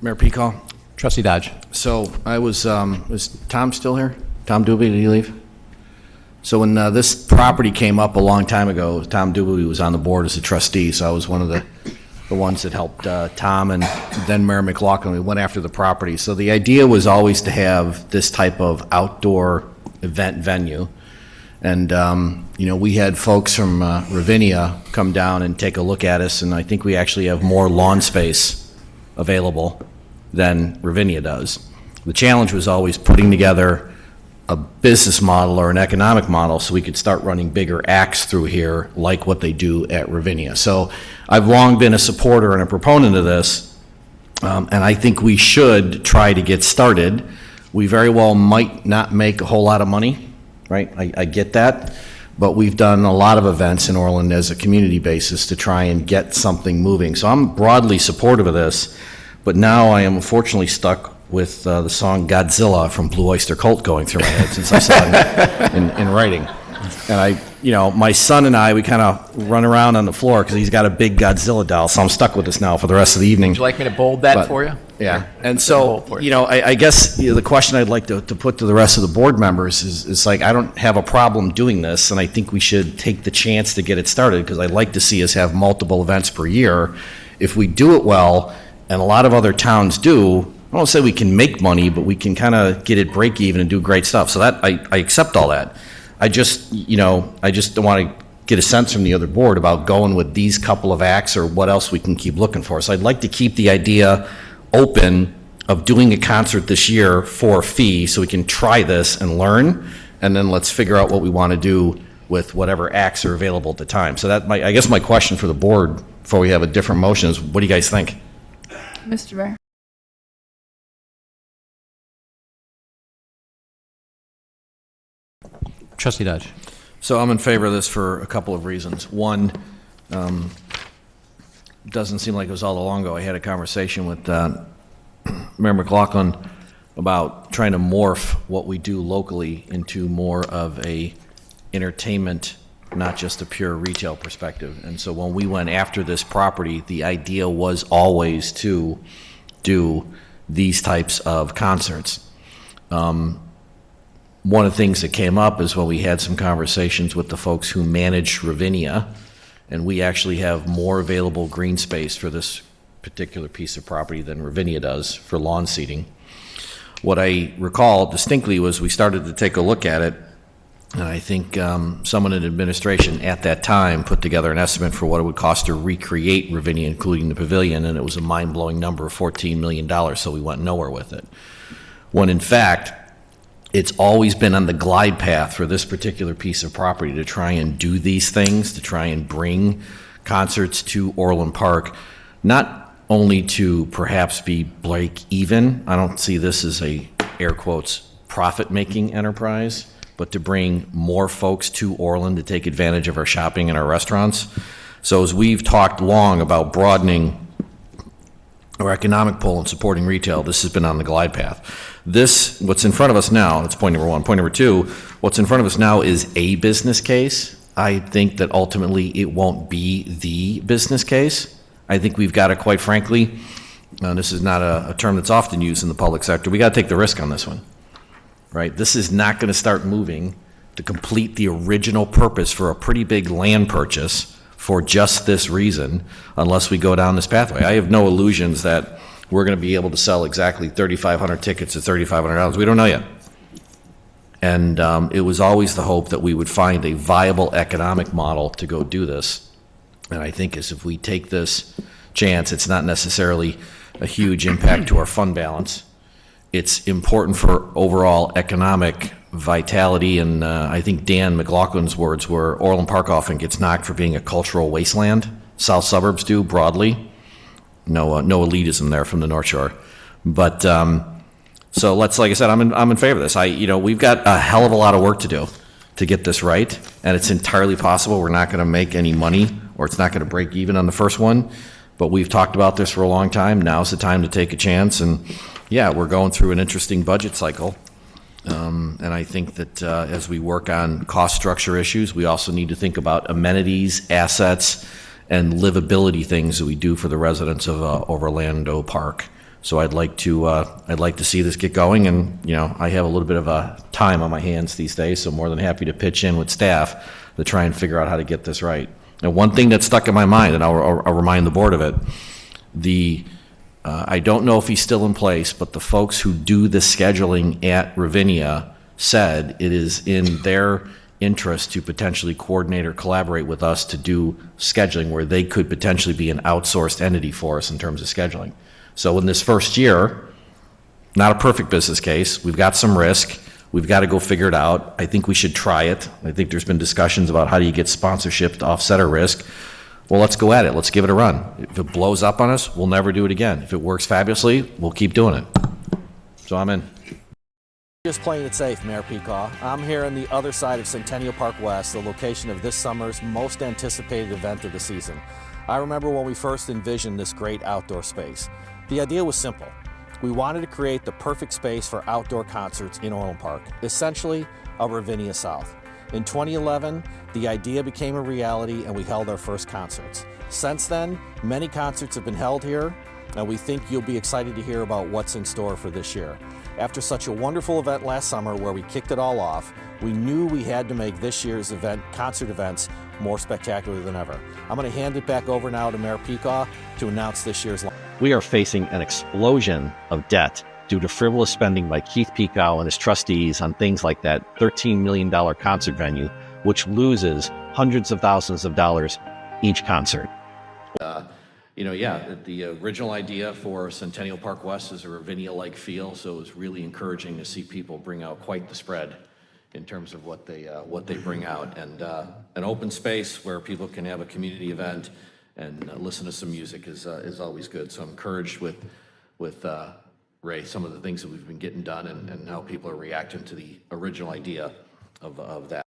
Mayor Peacock. Trustee Dodge. So I was, is Tom still here? Tom Doobie, did he leave? So when this property came up a long time ago, Tom Doobie was on the board as a trustee, so I was one of the ones that helped Tom and then Mayor McLaughlin. We went after the property. So the idea was always to have this type of outdoor event venue. And, you know, we had folks from Ravinia come down and take a look at us, and I think we actually have more lawn space available than Ravinia does. The challenge was always putting together a business model or an economic model so we could start running bigger acts through here like what they do at Ravinia. So I've long been a supporter and a proponent of this, and I think we should try to get started. We very well might not make a whole lot of money, right? I get that, but we've done a lot of events in Orland as a community basis to try and get something moving. So I'm broadly supportive of this, but now I am unfortunately stuck with the song Godzilla from Blue Oyster Cult going through my head since I saw it in writing. And you know, my son and I, we kind of run around on the floor because he's got a big Godzilla doll, so I'm stuck with this now for the rest of the evening. Would you like me to bold that for you? Yeah, and so, you know, I guess the question I'd like to put to the rest of the board members is like, I don't have a problem doing this, and I think we should take the chance to get it started, because I'd like to see us have multiple events per year. If we do it well, and a lot of other towns do, I don't say we can make money, but we can kind of get it break even and do great stuff. So that, I accept all that. I just, you know, I just want to get a sense from the other board about going with these couple of acts or what else we can keep looking for. So I'd like to keep the idea open of doing a concert this year for a fee so we can try this and learn, and then let's figure out what we want to do with whatever acts are available at the time. So that, I guess my question for the board before we have a different motion is, what do you guys think? Mr. Mayor. Trustee Dodge. So I'm in favor of this for a couple of reasons. One, doesn't seem like it was all that long ago. I had a conversation with Mayor McLaughlin about trying to morph what we do locally into more of a entertainment, not just a pure retail perspective. And so when we went after this property, the idea was always to do these types of concerts. One of the things that came up is when we had some conversations with the folks who manage Ravinia, and we actually have more available green space for this particular piece of property than Ravinia does for lawn seating. What I recall distinctly was we started to take a look at it, and I think someone in administration at that time put together an estimate for what it would cost to recreate Ravinia, including the pavilion, and it was a mind-blowing number of $14 million, so we went nowhere with it. When in fact, it's always been on the glide path for this particular piece of property to try and do these things, to try and bring concerts to Orland Park, not only to perhaps be break even. I don't see this as a, air quotes, profit-making enterprise, but to bring more folks to Orland to take advantage of our shopping and our restaurants. So as we've talked long about broadening our economic pull and supporting retail, this has been on the glide path. This, what's in front of us now, that's point number one. Point number two, what's in front of us now is a business case. I think that ultimately it won't be the business case. I think we've got to, quite frankly, this is not a term that's often used in the public sector, we got to take the risk on this one, right? This is not going to start moving to complete the original purpose for a pretty big land purchase for just this reason, unless we go down this pathway. I have no illusions that we're going to be able to sell exactly 3,500 tickets at $3,500. We don't know yet. And it was always the hope that we would find a viable economic model to go do this. And I think as if we take this chance, it's not necessarily a huge impact to our fund balance. It's important for overall economic vitality, and I think Dan McLaughlin's words were, Orland Park often gets knocked for being a cultural wasteland. South suburbs do broadly. No elitism there from the North Shore. But so let's, like I said, I'm in favor of this. You know, we've got a hell of a lot of work to do to get this right, and it's entirely possible we're not going to make any money, or it's not going to break even on the first one. But we've talked about this for a long time. Now's the time to take a chance, and yeah, we're going through an interesting budget cycle. And I think that as we work on cost structure issues, we also need to think about amenities, assets, and livability things that we do for the residents of Orlando Park. So I'd like to see this get going, and, you know, I have a little bit of time on my hands these days, so more than happy to pitch in with staff to try and figure out how to get this right. And one thing that stuck in my mind, and I'll remind the board of it, I don't know if he's still in place, but the folks who do the scheduling at Ravinia said it is in their interest to potentially coordinate or collaborate with us to do scheduling where they could potentially be an outsourced entity for us in terms of scheduling. So in this first year, not a perfect business case. We've got some risk. We've got to go figure it out. I think we should try it. I think there's been discussions about how do you get sponsorship to offset our risk. Well, let's go at it. Let's give it a run. If it blows up on us, we'll never do it again. If it works fabulously, we'll keep doing it. So I'm in. Just playing it safe, Mayor Peacock. I'm here on the other side of Centennial Park West, the location of this summer's most anticipated event of the season. I remember when we first envisioned this great outdoor space. The idea was simple. We wanted to create the perfect space for outdoor concerts in Orland Park, essentially a Ravinia South. In 2011, the idea became a reality and we held our first concerts. Since then, many concerts have been held here, and we think you'll be excited to hear about what's in store for this year. After such a wonderful event last summer where we kicked it all off, we knew we had to make this year's concert events more spectacular than ever. I'm going to hand it back over now to Mayor Peacock to announce this year's lineup. We are facing an explosion of debt due to frivolous spending by Keith Peacock and his trustees on things like that $13 million concert venue, which loses hundreds of thousands of dollars each concert. You know, yeah, the original idea for Centennial Park West is a Ravinia-like feel, so it was really encouraging to see people bring out quite the spread in terms of what they bring out, and an open space where people can have a community event and listen to some music is always good. So I'm encouraged with Ray, some of the things that we've been getting done and how people are reacting to the original idea of that.